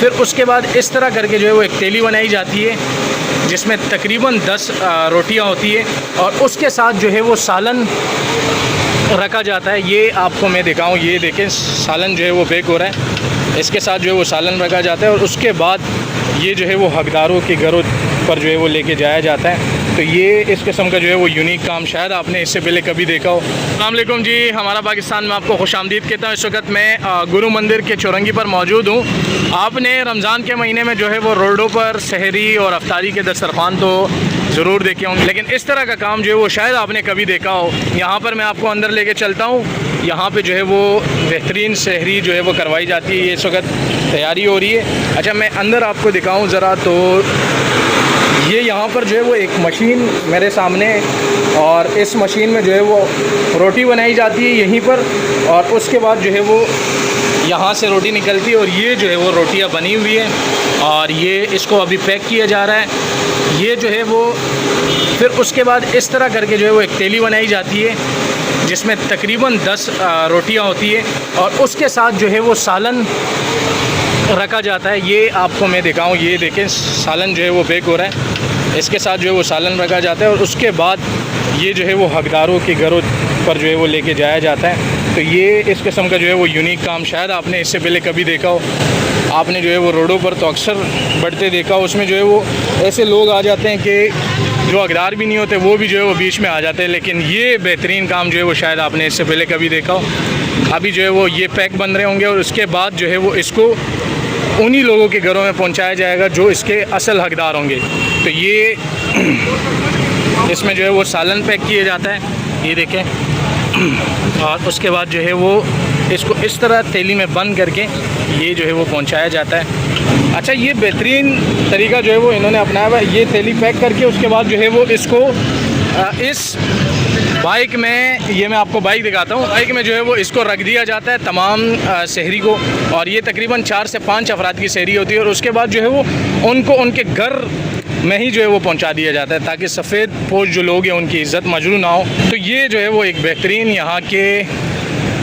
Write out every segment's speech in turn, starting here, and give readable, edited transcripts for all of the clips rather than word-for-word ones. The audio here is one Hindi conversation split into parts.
फिर उसके बाद इस तरह करके जो है वो एक तेली बनाई जाती है जिसमें तकरीबन 10 रोटियां होती है और उसके साथ जो है वो सालन रखा जाता है। ये आपको मैं दिखाऊं, ये देखें सालन जो है वो बेक हो रहा है, इसके साथ जो है वो सालन रखा जाता है और उसके बाद ये जो है वो हकदारों के घरों पर जो है वो लेके जाया जाता है। तो ये इस किस्म का जो है वो यूनिक काम शायद आपने इससे पहले कभी देखा हो। अस्सलाम वालेकुम जी, हमारा पाकिस्तान में आपको खुशामदीद कहता हूँ। इस वक्त मैं गुरु मंदिर के चौरंगी पर मौजूद हूँ। आपने रमज़ान के महीने में जो है वो रोडों पर सहरी और अफ्तारी के दस्तरखान तो ज़रूर देखे होंगे, लेकिन इस तरह का काम जो है वो शायद आपने कभी देखा हो। यहाँ पर मैं आपको अंदर लेके चलता हूँ। यहाँ पे जो है वो बेहतरीन सहरी जो है वो करवाई जाती है। ये इस वक्त तैयारी हो रही है। अच्छा, मैं अंदर आपको दिखाऊँ ज़रा, तो ये यहाँ पर जो है वो एक मशीन मेरे सामने, और इस मशीन में जो है वो रोटी बनाई जाती है यहीं पर, और उसके बाद जो है वो यहाँ से रोटी निकलती है और ये जो है वो रोटियाँ बनी हुई है और ये इसको अभी पैक किया जा रहा है। ये जो है वो फिर उसके बाद इस तरह करके जो है वो एक तेली बनाई जाती है जिसमें तकरीबन 10 रोटियाँ होती है और उसके साथ जो है वो सालन रखा जाता है। ये आपको मैं दिखाऊं, ये देखें सालन जो है वो बेक हो रहा है, इसके साथ जो है वो सालन रखा जाता है और उसके बाद ये जो है वो हकदारों के घरों पर जो है वो लेके जाया जाता है। तो ये इस किस्म का जो है वो यूनिक काम शायद आपने इससे पहले कभी देखा हो। आपने जो है वो रोडों पर तो अक्सर बढ़ते देखा हो, उसमें जो है वो ऐसे लोग आ जाते हैं कि जो हकदार भी नहीं होते वो भी जो है वो बीच में आ जाते हैं, लेकिन ये बेहतरीन काम जो है वो शायद आपने इससे पहले कभी देखा हो। अभी जो है वो ये पैक बन रहे होंगे और उसके बाद जो है वो इसको उन्हीं लोगों के घरों में पहुंचाया जाएगा जो इसके असल हकदार होंगे। तो ये इसमें जो है वो सालन पैक किया जाता है, ये देखें, और उसके बाद जो है वो इसको इस तरह तेली में बंद करके ये जो है वो पहुंचाया जाता है। अच्छा, ये बेहतरीन तरीका जो है वो इन्होंने अपनाया हुआ है। ये तेली पैक करके उसके बाद जो है वो इसको इस बाइक में, ये मैं आपको बाइक दिखाता हूँ, बाइक में जो है वो इसको रख दिया जाता है तमाम शहरी को, और ये तकरीबन 4 से 5 अफराद की शहरी होती है और उसके बाद जो है वो उनको उनके घर में ही जो है वो पहुंचा दिया जाता है ताकि सफ़ेद पोश जो लोग हैं उनकी इज़्ज़त मजरू ना हो। तो ये जो है वो एक बेहतरीन यहाँ के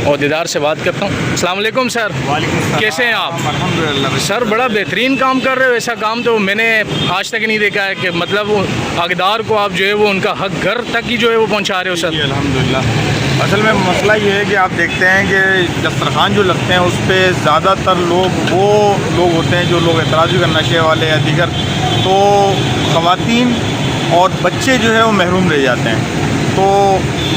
औहदेदार से बात करता हूँ। अस्सलाम वालेकुम सर। वालेकुम सलाम। कैसे हैं आप? अल्हम्दुलिल्लाह सर, बड़ा बेहतरीन काम कर रहे हो। ऐसा काम तो मैंने आज तक नहीं देखा है कि मतलब हकदार को आप जो है वो उनका हक घर तक ही जो है वो पहुँचा रहे हो सर। अल्हम्दुलिल्लाह। असल में मसला ये है कि आप देखते हैं कि दस्तरखान जो लगते हैं उस पर ज़्यादातर लोग वो लोग होते हैं जो लोग एतराज़ी का नशे वाले या दीगर, तो ख़वातीन और बच्चे जो है वो महरूम रह जाते हैं। तो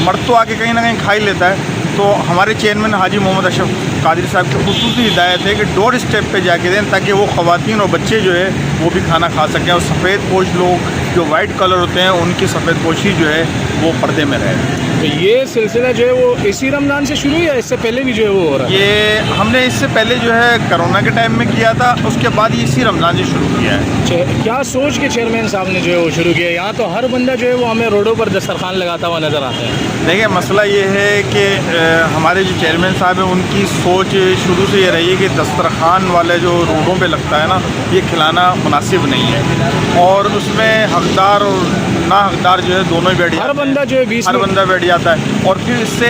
मर्द तो आके कहीं ना कहीं खा ही लेता है। तो हमारे चेयरमैन हाजी मोहम्मद अशरफ कादरी साहब की खुसूसी हिदायत है कि डोर स्टेप पे जाके दें ताकि वो ख़वातीन और बच्चे जो है वो भी खाना खा सकें और सफ़ेद पोश लोग जो वाइट कलर होते हैं उनकी सफ़ेद पोशी जो है वो पर्दे में रहे। तो ये सिलसिला जो है वो इसी रमज़ान से शुरू या इससे पहले भी जो है वो हो रहा है? ये हमने इससे पहले जो है कोरोना के टाइम में किया था, उसके बाद ये इसी रमज़ान से शुरू किया है। क्या सोच के चेयरमैन साहब ने जो है वो शुरू किया? यहाँ तो हर बंदा जो है वो हमें रोडों पर दस्तरखान लगाता हुआ नज़र आता है। देखिए, मसला ये है कि हमारे जो चेयरमैन साहब हैं उनकी सोच शुरू से ये रही है कि दस्तरखान वाले जो रोडों पे लगता है ना, ये खिलाना मुनासिब नहीं है और उसमें हकदार और ना हकदार जो है दोनों ही बैठ जाते हैं। हर बंदा जो है बीच हर बंदा बैठ जाता है और फिर इससे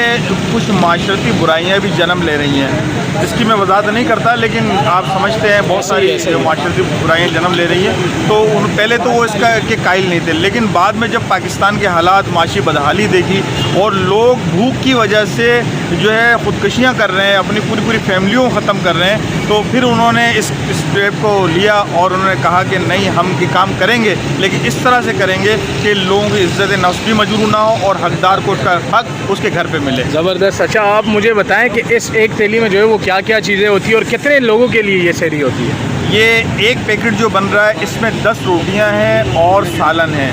कुछ माशरती बुराइयां भी जन्म ले रही हैं, जिसकी मैं वजाहत नहीं करता, लेकिन आप समझते हैं बहुत सारी माशरती बुराइयां जन्म ले रही हैं। तो पहले तो वो इसका के कायल नहीं थे, लेकिन बाद में जब पाकिस्तान के हालात माशी बदहाली देखी और लोग भूख की वजह से जो है ख़ुदकशियाँ कर रहे हैं, अपनी पूरी फैमिलियों को ख़त्म कर रहे हैं, तो फिर उन्होंने इस स्टेप को लिया और उन्होंने कहा कि नहीं, हम ये काम करेंगे लेकिन इस तरह से करेंगे कि लोगों की इज़्ज़त नफ्स भी मजरूह ना हो और हकदार को उसका हक उसके घर पे मिले। ज़बरदस्त। अच्छा, आप मुझे बताएं कि इस एक थैली में जो है वो क्या क्या चीज़ें होती है और कितने लोगों के लिए ये सहरी होती है? ये एक पैकेट जो बन रहा है इसमें 10 रोटियां हैं और सालन है।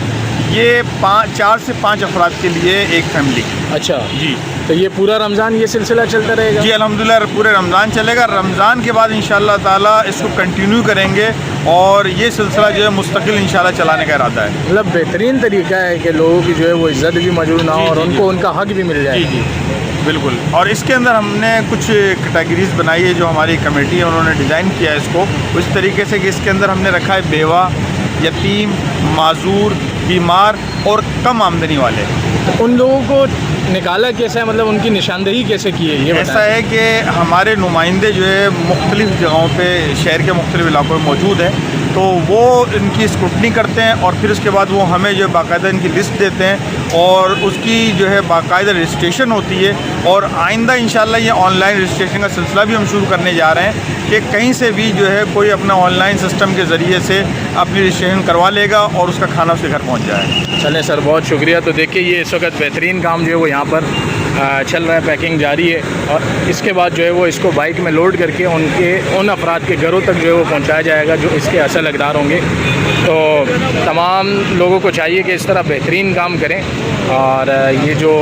ये 4 से 5 अफराद के लिए एक फैमिली। अच्छा जी। तो ये पूरा रमज़ान ये सिलसिला चलता रहेगा? जी अल्हम्दुलिल्लाह, पूरे रमज़ान चलेगा। रमज़ान के बाद इंशाअल्लाह ताला इसको कंटिन्यू करेंगे और ये सिलसिला जो है मुस्तकिल इंशाअल्लाह चलाने का इरादा है। मतलब बेहतरीन तरीका है कि लोगों की जो है वो इज़्ज़त भी मजरूह ना हो और उनको उनका हक भी मिल जाए। जी बिल्कुल। और इसके अंदर हमने कुछ कैटेगरीज़ बनाई है जो हमारी कमेटी है उन्होंने डिज़ाइन किया है इसको उस तरीके से कि इसके अंदर हमने रखा है बेवा, यतीम, माजूर, बीमार और कम आमदनी वाले। तो उन लोगों को निकाला कैसे है, मतलब उनकी निशानदेही कैसे की है ये ऐसा बताएं। है कि हमारे नुमाइंदे जो है मुख्तलिफ़ जगहों पे शहर के मुख्तलिफ़ इलाकों में मौजूद हैं, तो वो इनकी स्क्रूटनी करते हैं और फिर उसके बाद वो हमें जो है बाकायदा इनकी लिस्ट देते हैं और उसकी जो है बाकायदा रजिस्ट्रेशन होती है। और आइंदा इंशाल्लाह ये ऑनलाइन रजिस्ट्रेशन का सिलसिला भी हम शुरू करने जा रहे हैं कि कहीं से भी जो है कोई अपना ऑनलाइन सिस्टम के ज़रिए से अपनी रजिस्ट्रेशन करवा लेगा और उसका खाना उसके घर पहुँच जाएगा। चलें सर, बहुत शुक्रिया। तो देखिए ये इस वक्त बेहतरीन काम जो है वो यहाँ पर चल रहा है, पैकिंग जारी है और इसके बाद जो है वो इसको बाइक में लोड करके उन अफराद के घरों तक जो है वो पहुँचाया जाएगा जो इसके असल हकदार होंगे। तो तमाम लोगों को चाहिए कि इस तरह बेहतरीन काम करें और ये जो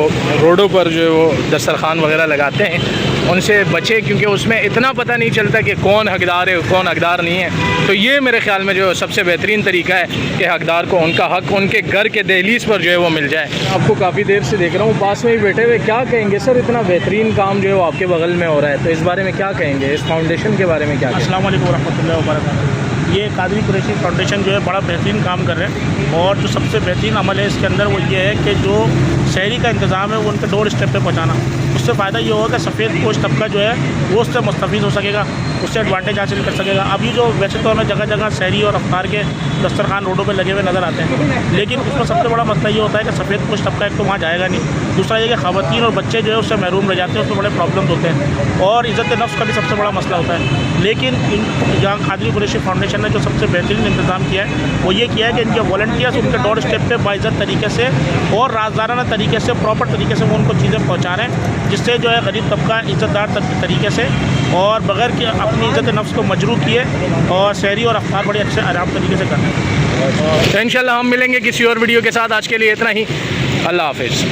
रोडों पर जो वो दस्तरखान वगैरह लगाते हैं उनसे बचें, क्योंकि उसमें इतना पता नहीं चलता कि कौन हकदार है कौन हकदार नहीं है। तो ये मेरे ख्याल में जो सबसे बेहतरीन तरीका है कि हकदार को उनका हक उनके घर के दहलीज़ पर जो है वो मिल जाए। आपको काफ़ी देर से देख रहा हूँ पास में ही बैठे हुए, क्या कहेंगे सर, इतना बेहतरीन काम जो है वो आपके बगल में हो रहा है, तो इस बारे में क्या कहेंगे, इस फाउंडेशन के बारे में क्या कहेंगे? अस्सलाम वालेकुम रहमतुल्लाहि व बरकातहू। ये कादरी कुरैशी फाउंडेशन जो है बड़ा बेहतरीन काम कर रहे हैं और जो सबसे बेहतरीन अमल है इसके अंदर वो ये है कि जो शहरी का इंतज़ाम है वो उनके डोर स्टेप पे पहुँचाना। उससे फ़ायदा ये होगा कि सफ़ेद पोश तबका जो है वो उससे मुस्तफ़ीज़ हो सकेगा, उससे एडवांटेज हासिल कर सकेगा। अभी जो वैसे तो हमें जगह जगह शहरी और अफ्तार के दस्तरखान रोडों पे लगे हुए नज़र आते हैं, लेकिन उसमें सबसे बड़ा मसला ये होता है कि सफ़ेद पोश तबका एक तो वहाँ जाएगा नहीं, दूसरा ये कि ख़वातीन और बच्चे जो है उससे महरूम रह जाते हैं, उसमें बड़े प्रॉब्लम्स होते हैं और इज़्ज़त नफ्स का भी सबसे बड़ा मसला होता है। लेकिन यहाँ कादरी कुरैशी फाउंडेशन ने जो सबसे बेहतरीन इंतज़ाम किया है वो ये किया है कि इनके वॉलंटियर्स उनके डोर स्टेप पे बाइज़्ज़त तरीके से और राज़दाराना तरीके से प्रॉपर तरीके से वो उनको चीज़ें पहुँचा रहे हैं, जिससे जो है गरीब तबका इज़्ज़तदार तरीके से और बगैर कि अपनी इज़्ज़त नफ्स को मजरूह किए और शहरी और अफ्तार बड़े अच्छे आराम तरीके से कर रहे हैं। तो इंशाल्लाह हम मिलेंगे किसी और वीडियो के साथ। आज के लिए इतना ही, अल्लाह हाफिज़।